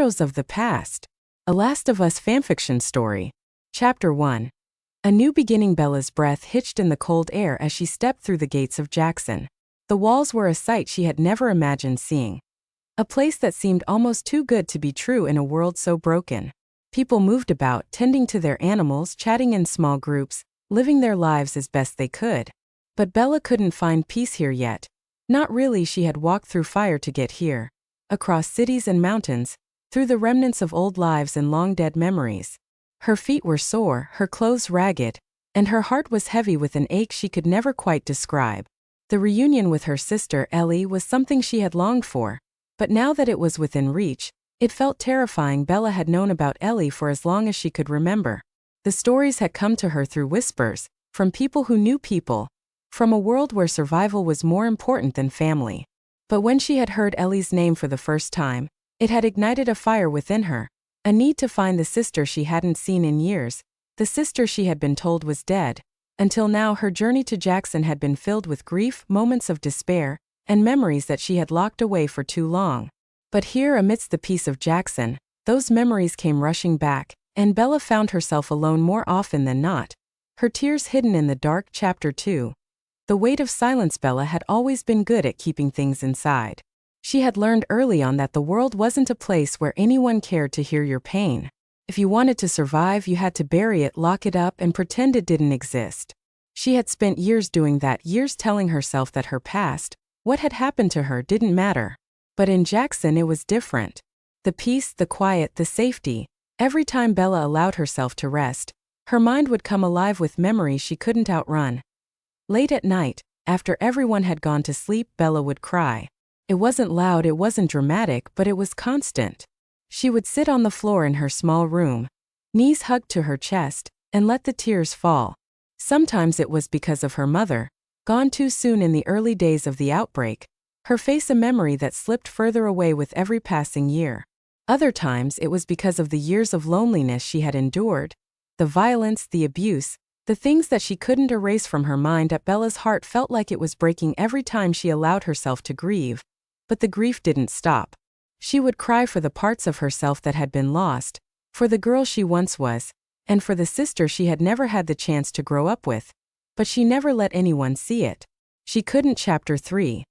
Shadows of the Past. A Last of Us fanfiction story. Chapter 1. A new beginning. Bella's breath hitched in the cold air as she stepped through the gates of Jackson. The walls were a sight she had never imagined seeing. A place that seemed almost too good to be true in a world so broken. People moved about, tending to their animals, chatting in small groups, living their lives as best they could. But Bella couldn't find peace here yet. Not really. She had walked through fire to get here. Across cities and mountains, through the remnants of old lives and long-dead memories. Her feet were sore, her clothes ragged, and her heart was heavy with an ache she could never quite describe. The reunion with her sister Ellie was something she had longed for, but now that it was within reach, it felt terrifying. Bella had known about Ellie for as long as she could remember. The stories had come to her through whispers, from people who knew people, from a world where survival was more important than family. But when she had heard Ellie's name for the first time, it had ignited a fire within her, a need to find the sister she hadn't seen in years, the sister she had been told was dead. Until now, her journey to Jackson had been filled with grief, moments of despair, and memories that she had locked away for too long. But here, amidst the peace of Jackson, those memories came rushing back, and Bella found herself alone more often than not, her tears hidden in the dark. Chapter 2. The weight of silence. Bella had always been good at keeping things inside. She had learned early on that the world wasn't a place where anyone cared to hear your pain. If you wanted to survive, you had to bury it, lock it up, and pretend it didn't exist. She had spent years doing that, years telling herself that her past, what had happened to her, didn't matter. But in Jackson it was different. The peace, the quiet, the safety. Every time Bella allowed herself to rest, her mind would come alive with memories she couldn't outrun. Late at night, after everyone had gone to sleep, Bella would cry. It wasn't loud, it wasn't dramatic, but it was constant. She would sit on the floor in her small room, knees hugged to her chest, and let the tears fall. Sometimes it was because of her mother, gone too soon in the early days of the outbreak, her face a memory that slipped further away with every passing year. Other times it was because of the years of loneliness she had endured, the violence, the abuse, the things that she couldn't erase from her mind. Bella's heart felt like it was breaking every time she allowed herself to grieve. But the grief didn't stop. She would cry for the parts of herself that had been lost, for the girl she once was, and for the sister she had never had the chance to grow up with. But she never let anyone see it. She couldn't. Chapter 3.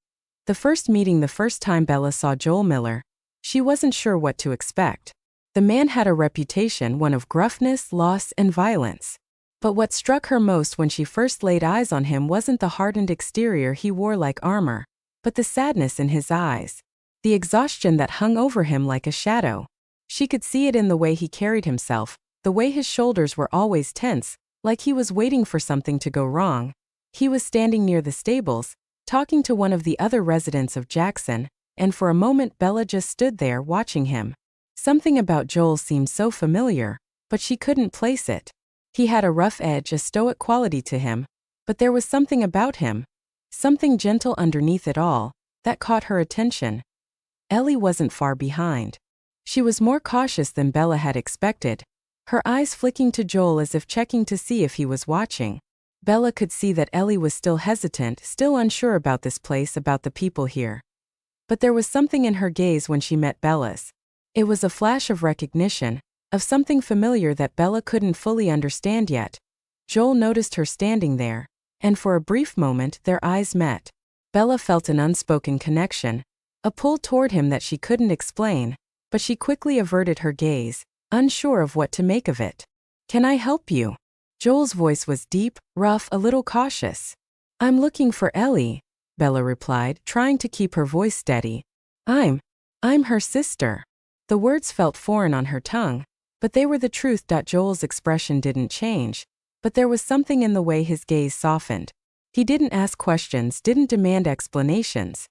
The first meeting. The first time Bella saw Joel Miller, she wasn't sure what to expect. The man had a reputation, one of gruffness, loss, and violence. But what struck her most when she first laid eyes on him wasn't the hardened exterior he wore like armor, but the sadness in his eyes, the exhaustion that hung over him like a shadow. She could see it in the way he carried himself, the way his shoulders were always tense, like he was waiting for something to go wrong. He was standing near the stables, talking to one of the other residents of Jackson, and for a moment Bella just stood there watching him. Something about Joel seemed so familiar, but she couldn't place it. He had a rough edge, a stoic quality to him, but there was something about him, something gentle underneath it all, that caught her attention. Ellie wasn't far behind. She was more cautious than Bella had expected, her eyes flicking to Joel as if checking to see if he was watching. Bella could see that Ellie was still hesitant, still unsure about this place, about the people here. But there was something in her gaze when she met Bella's. It was a flash of recognition, of something familiar that Bella couldn't fully understand yet. Joel noticed her standing there, and for a brief moment their eyes met. Bella felt an unspoken connection, a pull toward him that she couldn't explain, but she quickly averted her gaze, unsure of what to make of it. "Can I help you?" Joel's voice was deep, rough, a little cautious. "I'm looking for Ellie," Bella replied, trying to keep her voice steady. I'm her sister." The words felt foreign on her tongue, but they were the truth. Joel's expression didn't change, but there was something in the way his gaze softened. He didn't ask questions, didn't demand explanations.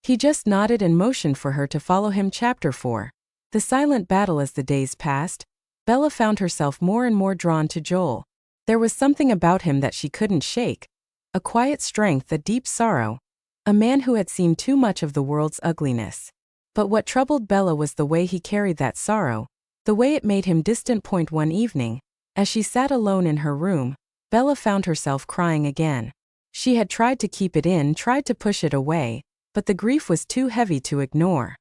He just nodded and motioned for her to follow him. Chapter 4. The silent battle. As the days passed, Bella found herself more and more drawn to Joel. There was something about him that she couldn't shake, a quiet strength, a deep sorrow, a man who had seen too much of the world's ugliness. But what troubled Bella was the way he carried that sorrow, the way it made him distant. One evening, as she sat alone in her room, Bella found herself crying again. She had tried to keep it in, tried to push it away, but the grief was too heavy to ignore.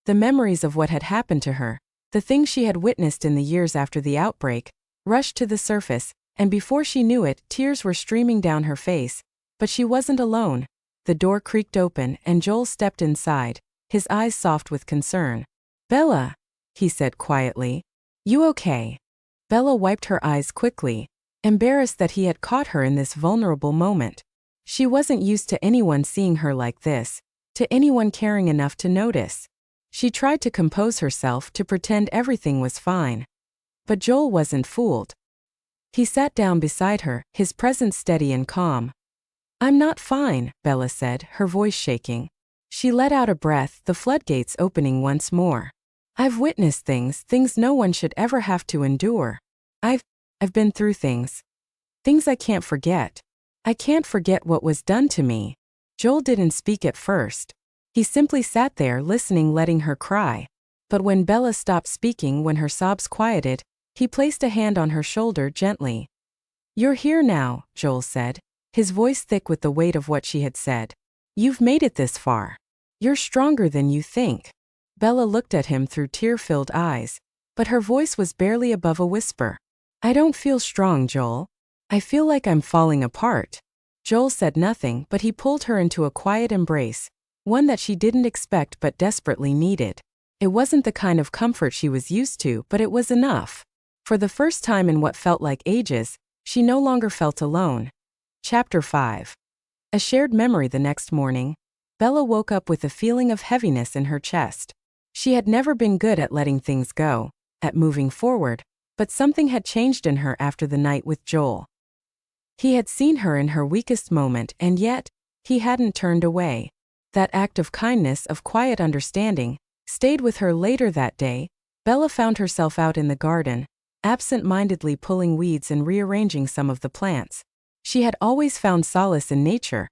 The memories of what had happened to her, the things she had witnessed in the years after the outbreak, rushed to the surface, and before she knew it, tears were streaming down her face. But she wasn't alone. The door creaked open and Joel stepped inside, his eyes soft with concern. "Bella," he said quietly. "You okay?" Bella wiped her eyes quickly, embarrassed that he had caught her in this vulnerable moment. She wasn't used to anyone seeing her like this, to anyone caring enough to notice. She tried to compose herself to pretend everything was fine. But Joel wasn't fooled. He sat down beside her, his presence steady and calm. "I'm not fine," Bella said, her voice shaking. She let out a breath, the floodgates opening once more. "I've witnessed things no one should ever have to endure. I've been through things I can't forget. I can't forget what was done to me." Joel didn't speak at first. He simply sat there listening, letting her cry. But when Bella stopped speaking, when her sobs quieted, he placed a hand on her shoulder gently. "You're here now," Joel said, his voice thick with the weight of what she had said. "You've made it this far. You're stronger than you think." Bella looked at him through tear-filled eyes, but her voice was barely above a whisper. "I don't feel strong, Joel. I feel like I'm falling apart." Joel said nothing, but he pulled her into a quiet embrace, one that she didn't expect but desperately needed. It wasn't the kind of comfort she was used to, but it was enough. For the first time in what felt like ages, she no longer felt alone. Chapter 5. A shared memory. The next morning, Bella woke up with a feeling of heaviness in her chest. She had never been good at letting things go, at moving forward, but something had changed in her after the night with Joel. He had seen her in her weakest moment, and yet, he hadn't turned away. That act of kindness, of quiet understanding, stayed with her. Later that day, Bella found herself out in the garden, absent-mindedly pulling weeds and rearranging some of the plants. She had always found solace in nature,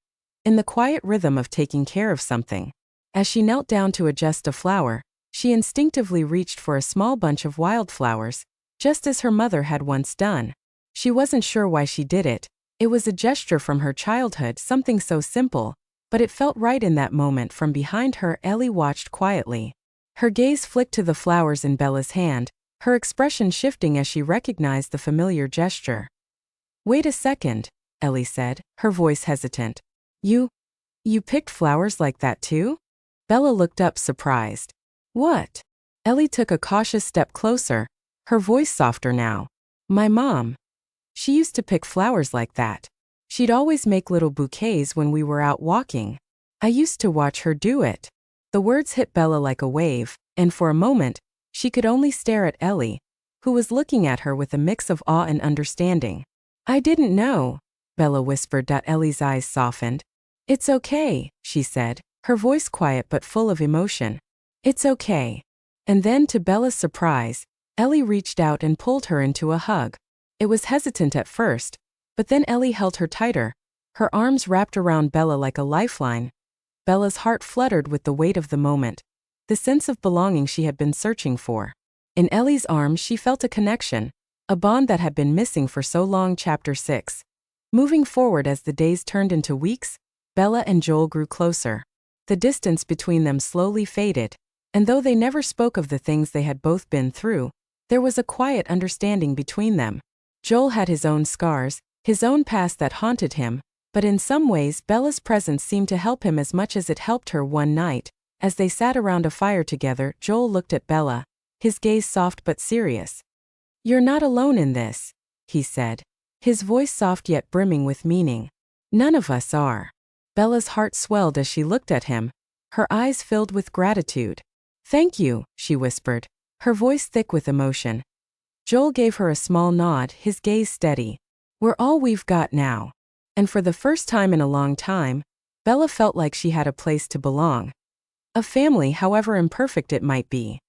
in the quiet rhythm of taking care of something. As she knelt down to adjust a flower, she instinctively reached for a small bunch of wildflowers, just as her mother had once done. She wasn't sure why she did it. It was a gesture from her childhood, something so simple, but it felt right in that moment. From behind her, Ellie watched quietly. Her gaze flicked to the flowers in Bella's hand, her expression shifting as she recognized the familiar gesture. "Wait a second," Ellie said, her voice hesitant. You picked flowers like that too?" Bella looked up, surprised. "What?" Ellie took a cautious step closer, her voice softer now. "My mom. She used to pick flowers like that. She'd always make little bouquets when we were out walking. I used to watch her do it." The words hit Bella like a wave, and for a moment, she could only stare at Ellie, who was looking at her with a mix of awe and understanding. "I didn't know," Bella whispered. Ellie's eyes softened. "It's okay," she said, her voice quiet but full of emotion. "It's okay." And then, to Bella's surprise, Ellie reached out and pulled her into a hug. It was hesitant at first, but then Ellie held her tighter, her arms wrapped around Bella like a lifeline. Bella's heart fluttered with the weight of the moment, the sense of belonging she had been searching for. In Ellie's arms she felt a connection, a bond that had been missing for so long. Chapter 6. Moving forward, as the days turned into weeks, Bella and Joel grew closer. The distance between them slowly faded, and though they never spoke of the things they had both been through, there was a quiet understanding between them. Joel had his own scars, his own past that haunted him, but in some ways Bella's presence seemed to help him as much as it helped her. One night, as they sat around a fire together, Joel looked at Bella, his gaze soft but serious. "You're not alone in this," he said, his voice soft yet brimming with meaning. "None of us are." Bella's heart swelled as she looked at him, her eyes filled with gratitude. "Thank you," she whispered, her voice thick with emotion. Joel gave her a small nod, his gaze steady. "We're all we've got now." And for the first time in a long time, Bella felt like she had a place to belong. A family, however imperfect it might be.